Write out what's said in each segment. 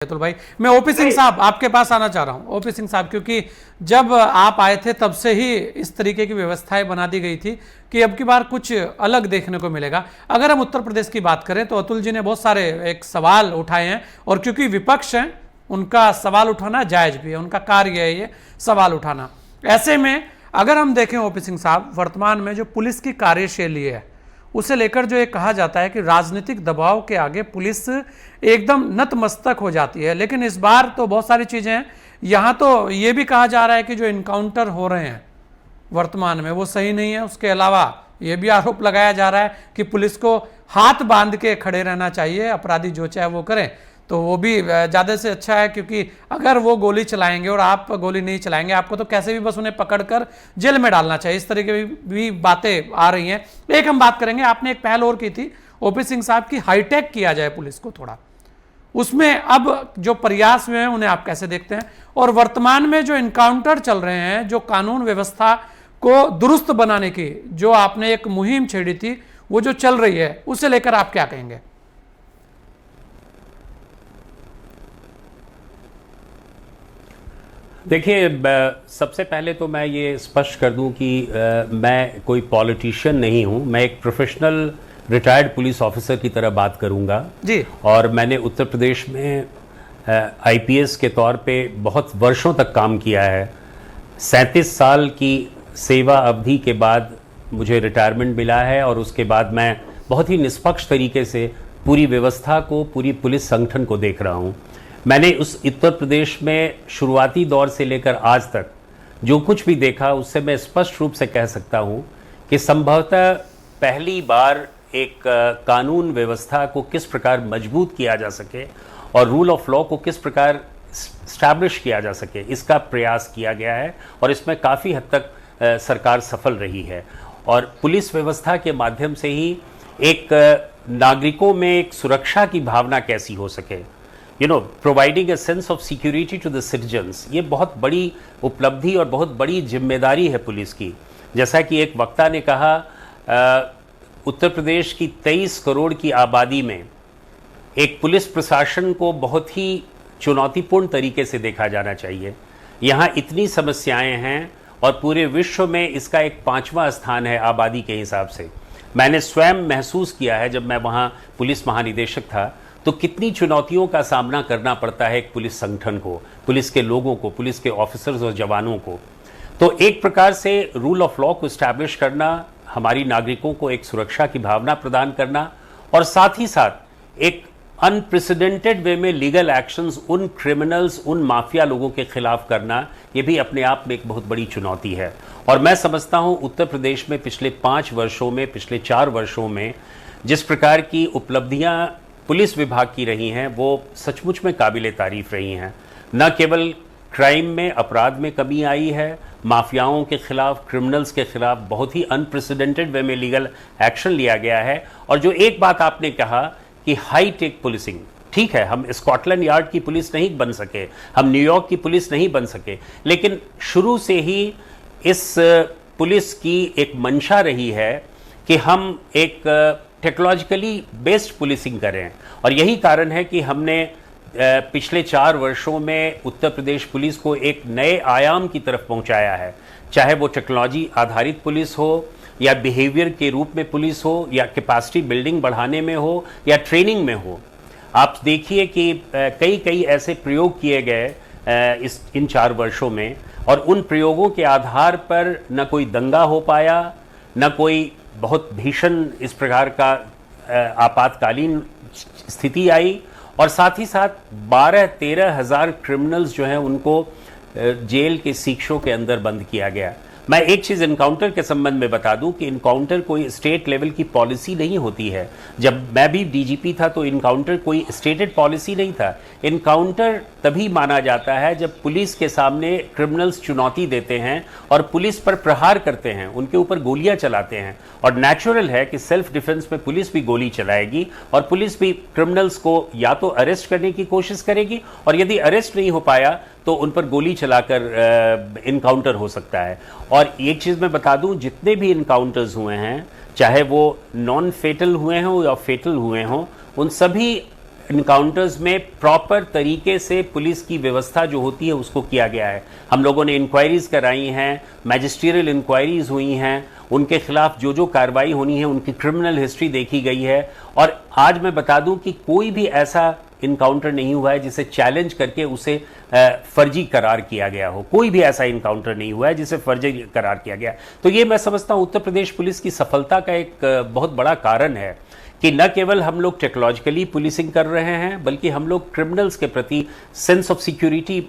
अतुल भाई, मैं ओपी सिंह साहब आपके पास आना चाह रहा हूं। ओपी सिंह साहब, क्योंकि जब आप आए थे तब से ही इस तरीके की व्यवस्थाएं बना दी गई थी कि अब की बार कुछ अलग देखने को मिलेगा। अगर हम उत्तर प्रदेश की बात करें तो अतुल जी ने बहुत सारे एक सवाल उठाए हैं, और क्योंकि विपक्ष हैं उनका सवाल उठाना जायज भी है, उनका कार्य है ये सवाल उठाना। ऐसे में अगर हम देखें ओपी सिंह साहब, वर्तमान में जो पुलिस की कार्यशैली है उसे लेकर जो ये कहा जाता है कि राजनीतिक दबाव के आगे पुलिस एकदम नतमस्तक हो जाती है, लेकिन इस बार तो बहुत सारी चीजें हैं। यहां तो ये भी कहा जा रहा है कि जो इनकाउंटर हो रहे हैं वर्तमान में वो सही नहीं है। उसके अलावा ये भी आरोप लगाया जा रहा है कि पुलिस को हाथ बांध के खड़े रहना चाहिए, अपराधी जो चाहे वो करें, तो वो भी ज़्यादा से अच्छा है, क्योंकि अगर वो गोली चलाएंगे और आप गोली नहीं चलाएंगे, आपको तो कैसे भी बस उन्हें पकड़कर जेल में डालना चाहिए। इस तरह की भी बातें आ रही हैं। एक हम बात करेंगे, आपने एक पहल और की थी ओपी सिंह साहब की, हाईटेक किया जाए पुलिस को थोड़ा, उसमें अब जो प्रयास हुए हैं उन्हें आप कैसे देखते हैं? और वर्तमान में जो इनकाउंटर चल रहे हैं, जो कानून व्यवस्था को दुरुस्त बनाने की जो आपने एक मुहिम छेड़ी थी, वो जो चल रही है, उसे लेकर आप क्या कहेंगे? देखिए, सबसे पहले तो मैं ये स्पष्ट कर दूं कि मैं कोई पॉलिटिशियन नहीं हूं। मैं एक प्रोफेशनल रिटायर्ड पुलिस ऑफिसर की तरह बात करूंगा जी। और मैंने उत्तर प्रदेश में आईपीएस के तौर पे बहुत वर्षों तक काम किया है। 37 साल की सेवा अवधि के बाद मुझे रिटायरमेंट मिला है, और उसके बाद मैं बहुत ही निष्पक्ष तरीके से पूरी व्यवस्था को, पूरी पुलिस संगठन को देख रहा हूँ। मैंने उस उत्तर प्रदेश में शुरुआती दौर से लेकर आज तक जो कुछ भी देखा, उससे मैं स्पष्ट रूप से कह सकता हूं कि संभवतः पहली बार एक कानून व्यवस्था को किस प्रकार मजबूत किया जा सके और रूल ऑफ लॉ को किस प्रकार स्टैब्लिश किया जा सके, इसका प्रयास किया गया है, और इसमें काफ़ी हद तक सरकार सफल रही है। और पुलिस व्यवस्था के माध्यम से ही एक नागरिकों में एक सुरक्षा की भावना कैसी हो सके, providing a sense of security to the citizens, ये बहुत बड़ी उपलब्धि और बहुत बड़ी जिम्मेदारी है पुलिस की। जैसा कि एक वक्ता ने कहा, उत्तर प्रदेश की 23 करोड़ की आबादी में एक पुलिस प्रशासन को बहुत ही चुनौतीपूर्ण तरीके से देखा जाना चाहिए। यहाँ इतनी समस्याएं हैं और पूरे विश्व में इसका एक 5वां स्थान है आबादी के हिसाब से। मैंने स्वयं महसूस किया है जब मैं वहाँ पुलिस महानिदेशक था, तो कितनी चुनौतियों का सामना करना पड़ता है एक पुलिस संगठन को, पुलिस के लोगों को, पुलिस के ऑफिसर्स और जवानों को। तो एक प्रकार से रूल ऑफ लॉ को इस्टेब्लिश करना, हमारी नागरिकों को एक सुरक्षा की भावना प्रदान करना, और साथ ही साथ एक अनप्रेसिडेंटेड वे में लीगल एक्शंस उन क्रिमिनल्स, उन माफिया लोगों के खिलाफ करना, ये भी अपने आप में एक बहुत बड़ी चुनौती है। और मैं समझता हूँ उत्तर प्रदेश में पिछले 5 वर्षों में, पिछले 4 वर्षों में जिस प्रकार की उपलब्धियाँ पुलिस विभाग की रही हैं, वो सचमुच में काबिले तारीफ रही हैं। न केवल क्राइम में, अपराध में कमी आई है, माफियाओं के खिलाफ, क्रिमिनल्स के खिलाफ बहुत ही अनप्रेसिडेंटेड वे में लीगल एक्शन लिया गया है। और जो एक बात आपने कहा कि हाई टेक पुलिसिंग, ठीक है, हम स्कॉटलैंड यार्ड की पुलिस नहीं बन सके, हम न्यूयॉर्क की पुलिस नहीं बन सके, लेकिन शुरू से ही इस पुलिस की एक मंशा रही है कि हम एक टेक्नोलॉजिकली बेस्ड पुलिसिंग करें। और यही कारण है कि हमने पिछले 4 वर्षों में उत्तर प्रदेश पुलिस को एक नए आयाम की तरफ पहुंचाया है। चाहे वो टेक्नोलॉजी आधारित पुलिस हो, या बिहेवियर के रूप में पुलिस हो, या कैपेसिटी बिल्डिंग बढ़ाने में हो, या ट्रेनिंग में हो। आप देखिए कि कई ऐसे प्रयोग किए गए इन 4 वर्षों में, और उन प्रयोगों के आधार पर न कोई दंगा हो पाया, न कोई बहुत भीषण इस प्रकार का आपातकालीन स्थिति आई, और साथ ही साथ 12-13 हज़ार क्रिमिनल्स जो हैं उनको जेल के सीक्षों के अंदर बंद किया गया। मैं एक चीज़ इनकाउंटर के संबंध में बता दूं कि इनकाउंटर कोई स्टेट लेवल की पॉलिसी नहीं होती है। जब मैं भी डीजीपी था तो इनकाउंटर कोई स्टेटेड पॉलिसी नहीं था। इनकाउंटर तभी माना जाता है जब पुलिस के सामने क्रिमिनल्स चुनौती देते हैं और पुलिस पर प्रहार करते हैं, उनके ऊपर गोलियां चलाते हैं। और नेचुरल है कि सेल्फ डिफेंस में पुलिस भी गोली चलाएगी, और पुलिस भी क्रिमिनल्स को या तो अरेस्ट करने की कोशिश करेगी, और यदि अरेस्ट नहीं हो पाया तो उन पर गोली चलाकर इनकाउंटर हो सकता है। और एक चीज़ मैं बता दूं, जितने भी इनकाउंटर्स हुए हैं, चाहे वो नॉन फेटल हुए हों या फेटल हुए हों, उन सभी इनकाउंटर्स में प्रॉपर तरीके से पुलिस की व्यवस्था जो होती है उसको किया गया है। हम लोगों ने इंक्वायरीज कराई हैं, मैजिस्ट्रियल इंक्वायरीज हुई हैं, उनके खिलाफ जो जो कार्रवाई होनी है उनकी क्रिमिनल हिस्ट्री देखी गई है। और आज मैं बता दूं कि कोई भी ऐसा इनकाउंटर नहीं हुआ है जिसे चैलेंज करके उसे फर्जी करार किया गया हो। कोई भी ऐसा इनकाउंटर नहीं हुआ है जिसे फर्जी करार किया गया। तो ये मैं समझता हूं उत्तर प्रदेश पुलिस की सफलता का एक बहुत बड़ा कारण है कि न केवल हम लोग टेक्नोलॉजिकली पुलिसिंग कर रहे हैं, बल्कि हम लोग क्रिमिनल्स के प्रति सेंस ऑफ सिक्योरिटी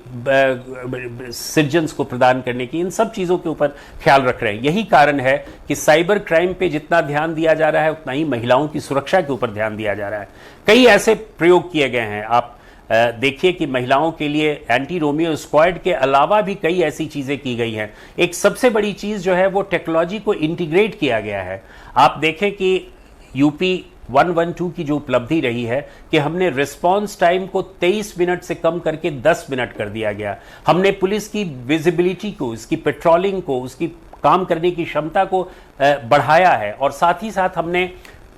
सिटीजन्स को प्रदान करने की, इन सब चीज़ों के ऊपर ख्याल रख रहे हैं। यही कारण है कि साइबर क्राइम पे जितना ध्यान दिया जा रहा है उतना ही महिलाओं की सुरक्षा के ऊपर ध्यान दिया जा रहा है। कई ऐसे प्रयोग किए गए हैं, आप देखिए कि महिलाओं के लिए एंटी रोमियो स्क्वाड के अलावा भी कई ऐसी चीज़ें की गई हैं। एक सबसे बड़ी चीज़ जो है वो टेक्नोलॉजी को इंटीग्रेट किया गया है। आप देखें कि यूपी 112 की जो उपलब्धि रही है कि हमने रिस्पांस टाइम को 23 मिनट से कम करके 10 मिनट कर दिया गया। हमने पुलिस की विजिबिलिटी को, इसकी पेट्रोलिंग को, उसकी काम करने की क्षमता को बढ़ाया है। और साथ ही साथ हमने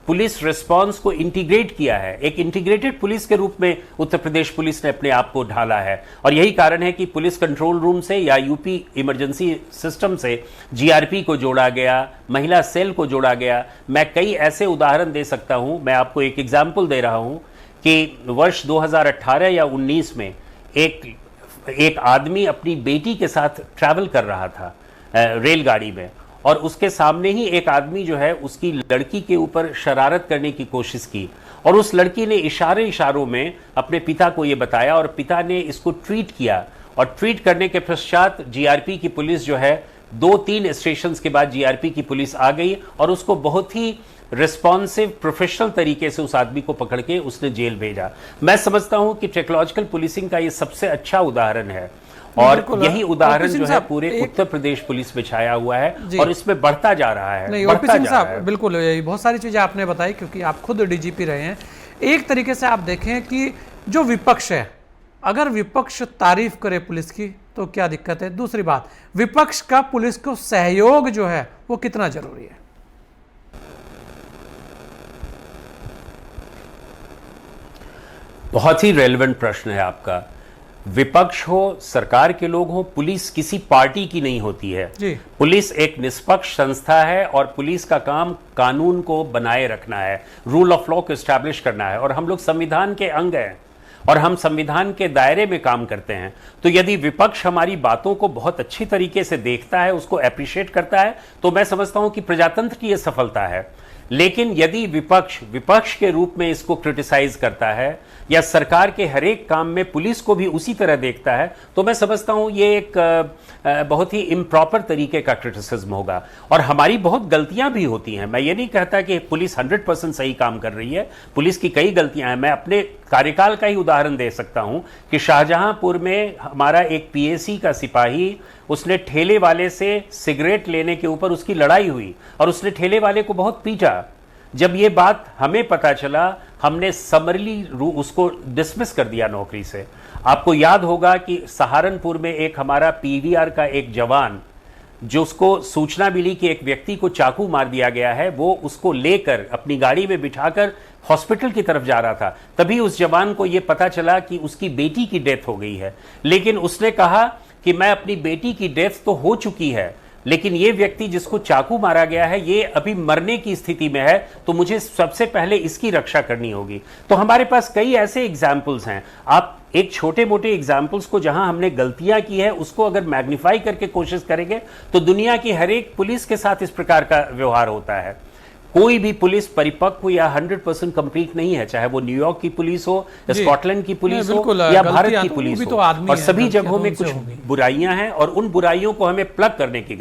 पुलिस रिस्पांस को इंटीग्रेट किया है। एक इंटीग्रेटेड पुलिस के रूप में उत्तर प्रदेश पुलिस ने अपने आप को ढाला है। और यही कारण है कि पुलिस कंट्रोल रूम से या यूपी इमरजेंसी सिस्टम से जीआरपी को जोड़ा गया, महिला सेल को जोड़ा गया। मैं कई ऐसे उदाहरण दे सकता हूं। मैं आपको एक एग्जाम्पल दे रहा हूं कि वर्ष 2018 या 19 में एक आदमी अपनी बेटी के साथ ट्रैवल कर रहा था रेलगाड़ी में, और उसके सामने ही एक आदमी जो है उसकी लड़की के ऊपर शरारत करने की कोशिश की, और उस लड़की ने इशारों में अपने पिता को यह बताया, और पिता ने इसको ट्वीट किया। और ट्वीट करने के पश्चात जीआरपी की पुलिस जो है 2-3 स्टेशंस के बाद जीआरपी की पुलिस आ गई और उसको बहुत ही रिस्पॉन्सिव प्रोफेशनल तरीके से उस आदमी को पकड़ के उसने जेल भेजा। मैं समझता हूं कि टेक्नोलॉजिकल पुलिसिंग का ये सबसे अच्छा उदाहरण है, और यही उदाहरण जो है पूरे उत्तर प्रदेश पुलिस में छाया हुआ है और इसमें बढ़ता जा रहा है। नहीं, ओपी सिंह साहब, बिल्कुल बहुत सारी चीजें आपने बताई, क्योंकि आप खुद डीजीपी रहे हैं। एक तरीके से आप देखें कि जो विपक्ष है, अगर विपक्ष तारीफ करे पुलिस की तो क्या दिक्कत है। दूसरी बात, विपक्ष का पुलिस को सहयोग जो है वो कितना जरूरी है। बहुत ही रेलेवेंट प्रश्न है आपका। विपक्ष हो, सरकार के लोग हो, पुलिस किसी पार्टी की नहीं होती है जी। पुलिस एक निष्पक्ष संस्था है और पुलिस का काम कानून को बनाए रखना है, रूल ऑफ लॉ को एस्टैब्लिश करना है। और हम लोग संविधान के अंग हैं और हम संविधान के दायरे में काम करते हैं। तो यदि विपक्ष हमारी बातों को बहुत अच्छी तरीके से देखता है, उसको एप्रिशिएट करता है, तो मैं समझता हूं कि प्रजातंत्र की यह सफलता है। लेकिन यदि विपक्ष के रूप में इसको क्रिटिसाइज करता है या सरकार के हर एक काम में पुलिस को भी उसी तरह देखता है, तो मैं समझता हूं ये एक बहुत ही इम्प्रॉपर तरीके का क्रिटिसिज्म होगा। और हमारी बहुत गलतियां भी होती हैं। मैं ये नहीं कहता कि पुलिस 100% सही काम कर रही है, पुलिस की कई गलतियां हैं। मैं अपने कार्यकाल का ही उदाहरण दे सकता हूं कि शाहजहांपुर में हमारा एक पीएसी का सिपाही, उसने ठेले वाले से सिगरेट लेने के ऊपर उसकी लड़ाई हुई और उसने ठेले वाले को बहुत पीटा। जब ये बात हमें पता चला, हमने समरली उसको डिसमिस कर दिया नौकरी से। आपको याद होगा कि सहारनपुर में एक हमारा पीवीआर का एक जवान, जो उसको सूचना मिली कि एक व्यक्ति को चाकू मार दिया गया है, वो उसको लेकर अपनी गाड़ी में बिठाकर हॉस्पिटल की तरफ जा रहा था। तभी उस जवान को यह पता चला कि उसकी बेटी की डेथ हो गई है। लेकिन उसने कहा कि मैं अपनी बेटी की डेथ तो हो चुकी है, लेकिन ये व्यक्ति जिसको चाकू मारा गया है ये अभी मरने की स्थिति में है, तो मुझे सबसे पहले इसकी रक्षा करनी होगी। तो हमारे पास कई ऐसे एग्जाम्पल्स हैं। आप एक छोटे मोटे एग्जाम्पल्स को, जहां हमने गलतियां की है, उसको अगर मैग्नीफाई करके कोशिश करेंगे तो दुनिया की हर एक पुलिस के साथ इस प्रकार का व्यवहार होता है। कोई भी पुलिस परिपक्व या 100% कंप्लीट नहीं है, चाहे वो न्यूयॉर्क की पुलिस हो, स्कॉटलैंड की पुलिस हो या भारत की पुलिस हो। और सभी जगहों में कुछ बुराइयां हैं और उन बुराइयों को हमें प्लग करने की